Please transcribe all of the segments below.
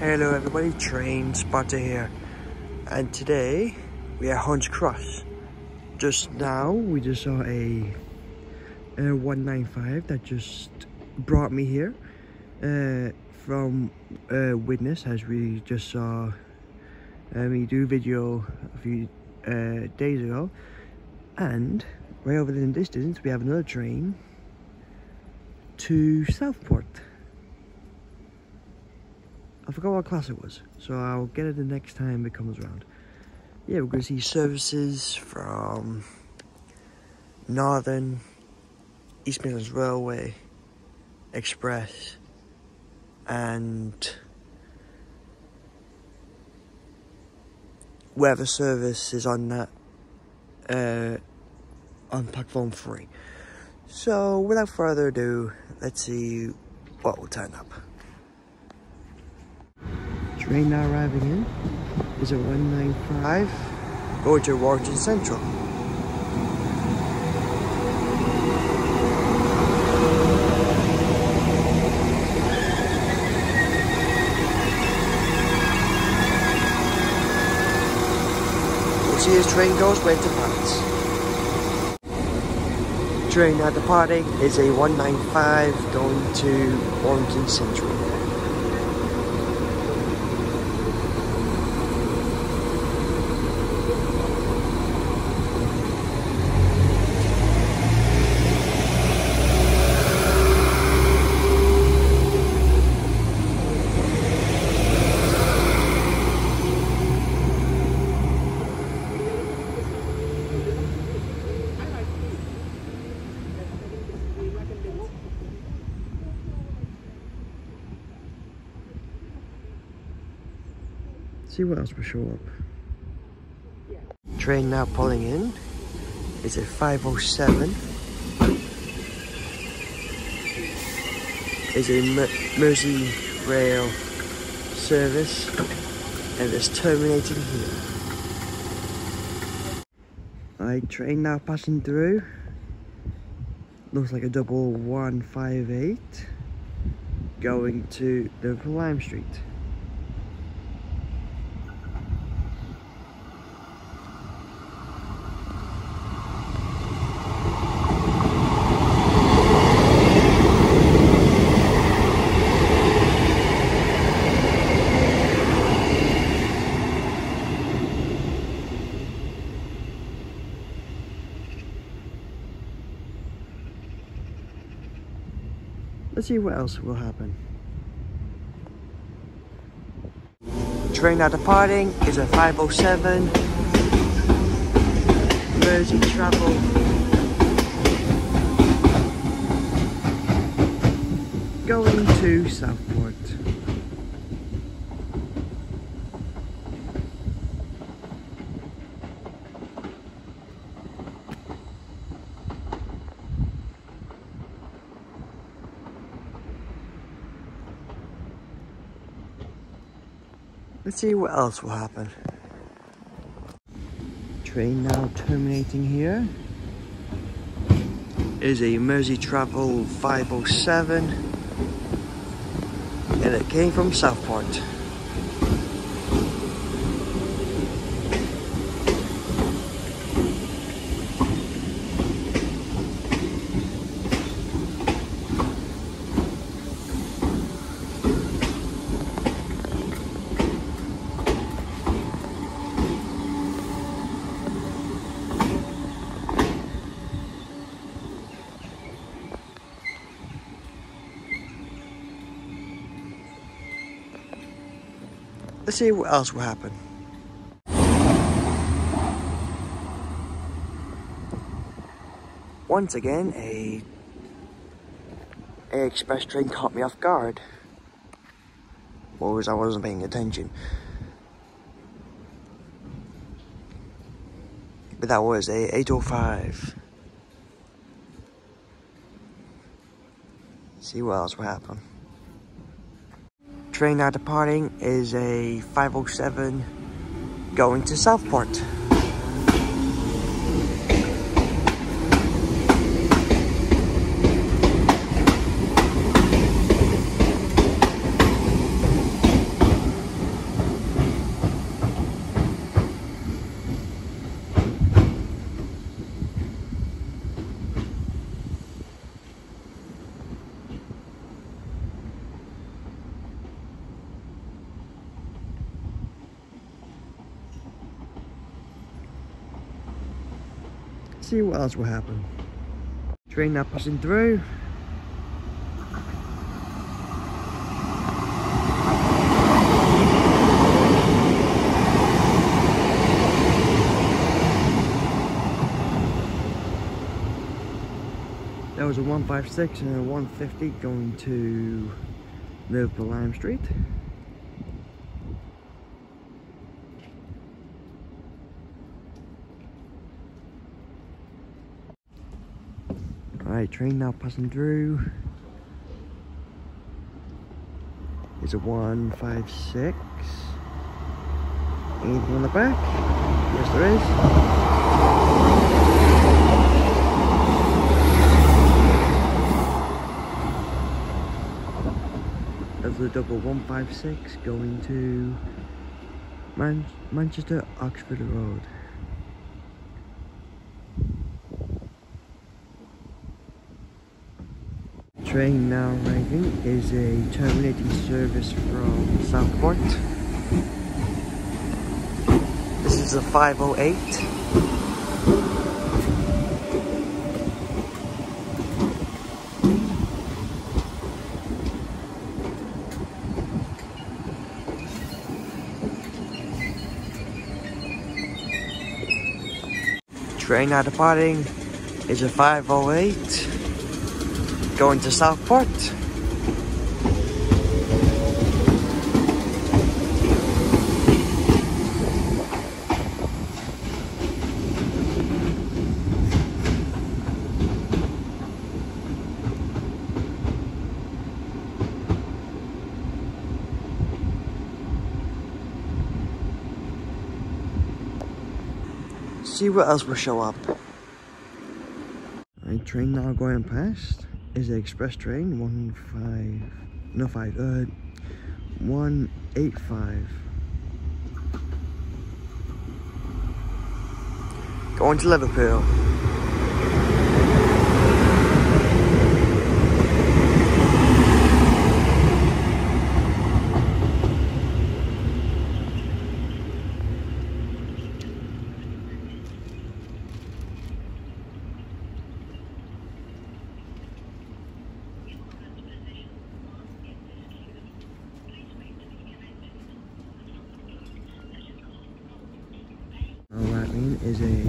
Hello everybody, Train Spotter here, and today we are at Hunts Cross. Just now we just saw a 195 that just brought me here from Widnes, as we just saw me do a video a few days ago. And right over there in the distance we have another train to Southport. I forgot what class it was, so I'll get it the next time it comes around. Yeah, we're going to see services from Northern, East Midlands Railway, Express, and whatever service is on that on platform 3. So without further ado, let's see what will turn up. Train now arriving in is a 195 going to Warrington Central. We'll see as train goes where it departs. Train now departing is a 195 going to Warrington Central. See what else will show up. Train now pulling in is a 507. Is a Mersey Rail service, and it's terminating here. Alright, train now passing through. Looks like a double 158 going to Liverpool Lime Street. Let's see what else will happen. Train now departing is a 507 Mersey Travel going to Southport. Let's see what else will happen. Train now terminating here is a Mersey Travel 507, and it came from Southport. Let's see what else will happen. Once again, a express train caught me off guard. What was I wasn't paying attention. But that was a 805. See what else will happen. Train now departing is a 507 going to Southport. Let's see what else will happen. Train now passing through. There was a 156 and a 150 going to Liverpool Lime Street. Alright, train now passing through. It's a 156. Anything on the back? Yes, there is. That's the double 156 going to Manchester Oxford Road. Train now arriving is a terminating service from Southport. This is a 508. Train now departing is a 508 going to Southport. See what else will show up. Alright, train now going past is the express train 185 going to Liverpool. Is a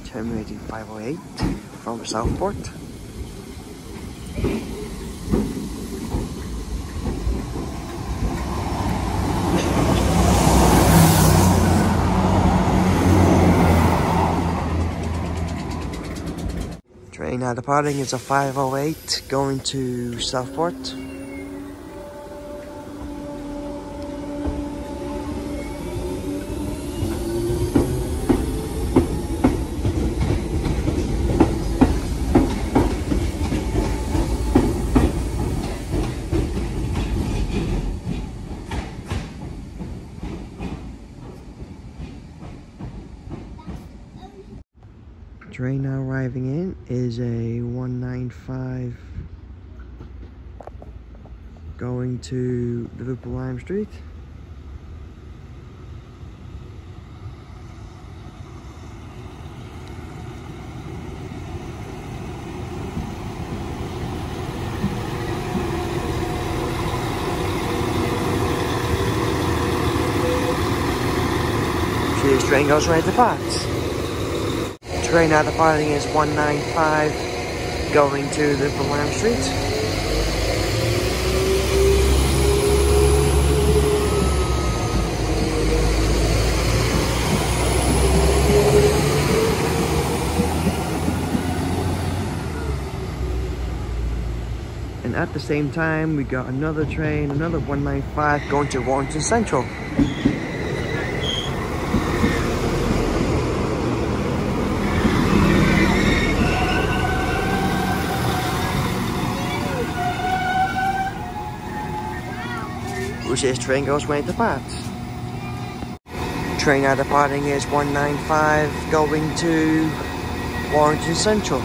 terminating 508 from Southport. Train now departing is a 508 going to Southport. Train now arriving in is a 195 going to Liverpool Lime Street. This train goes right to Fox. Train now departing is 195 going to Liverpool Lime Street. And at the same time we got another train, another 195 going to Warrington Central. Which is train goes way to Bath. Train now departing is 195 going to Warrington Central.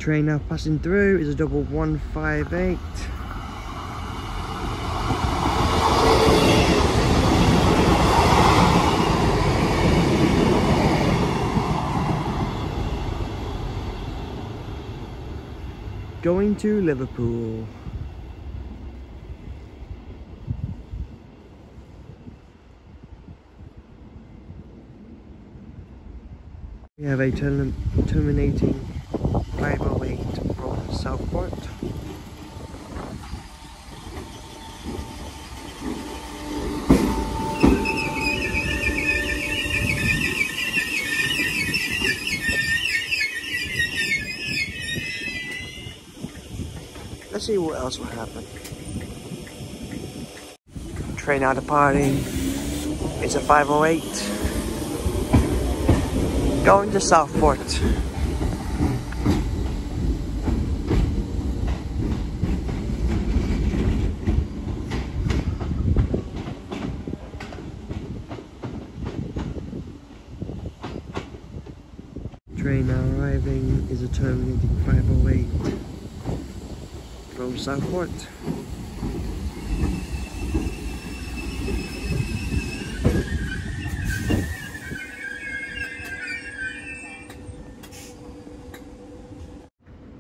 Train now passing through is a double 158. Going to Liverpool. We have a terminating 508 from Southport. Let's see what else will happen. Train now departing. It's a 508. Going to Southport. Train now arriving is a terminating 508 from Southport.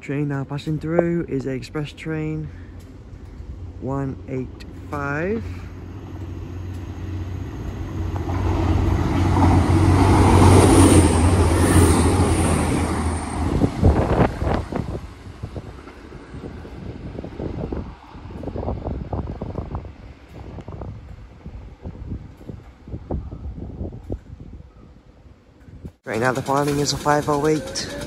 Train now passing through is the express train 185. Right now the planning is a 508.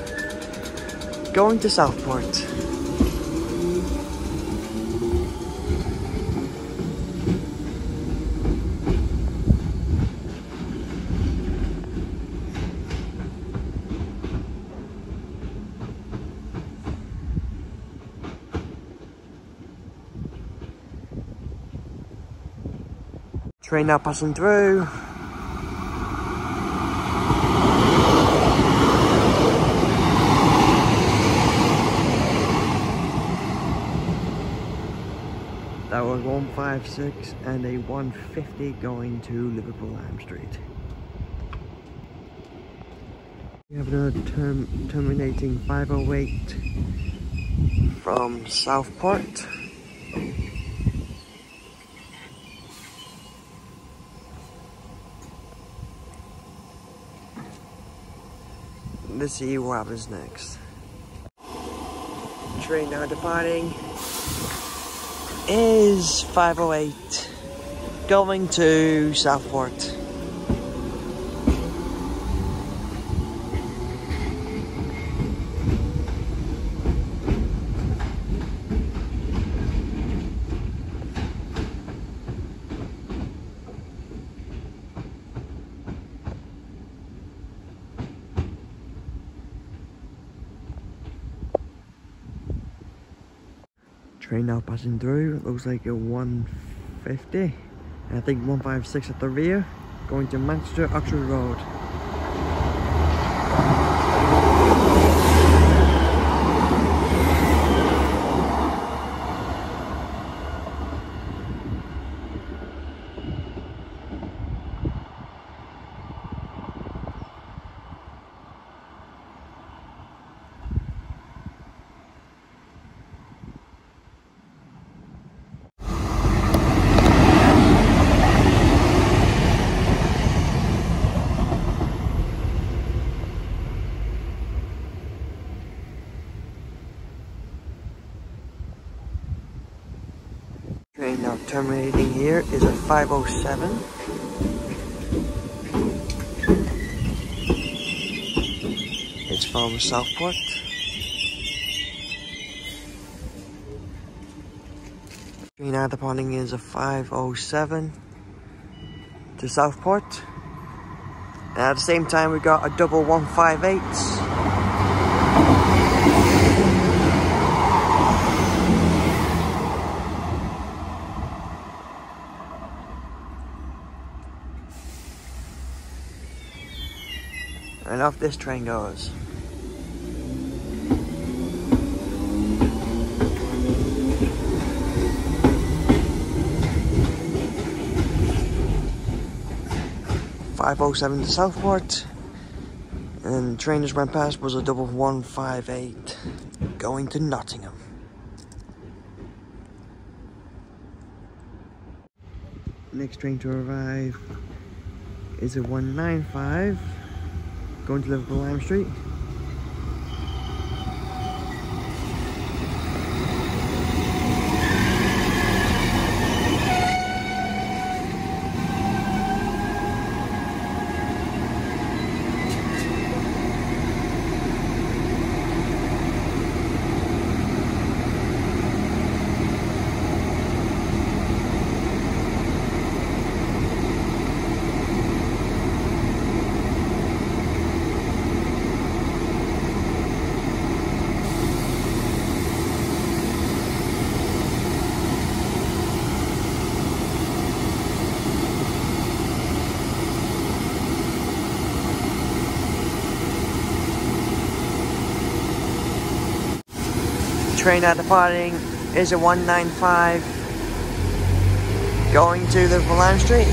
Going to Southport. Train now passing through. That was 156 and a 150 going to Liverpool Ham Street. We have another terminating 508 from Southport. Let's see what happens next. Train now departing is 508 going to Southport. Train now passing through. It looks like a 150. And I think 156 at the rear. Going to Manchester Oxford Road. Train now terminating here is a 507. It's from Southport. Train now departing is a 507 to Southport. And at the same time we got a double 158. And off this train goes. 507 to Southport. And the train just went past was a double 158 going to Nottingham. Next train to arrive is a 195 going to Liverpool Lime Street. Train now departing is a 195 going to Liverpool Lime Street.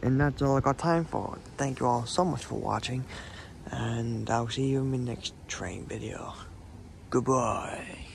And that's all I got time for. Thank you all so much for watching. And I'll see you in my next train video. Goodbye.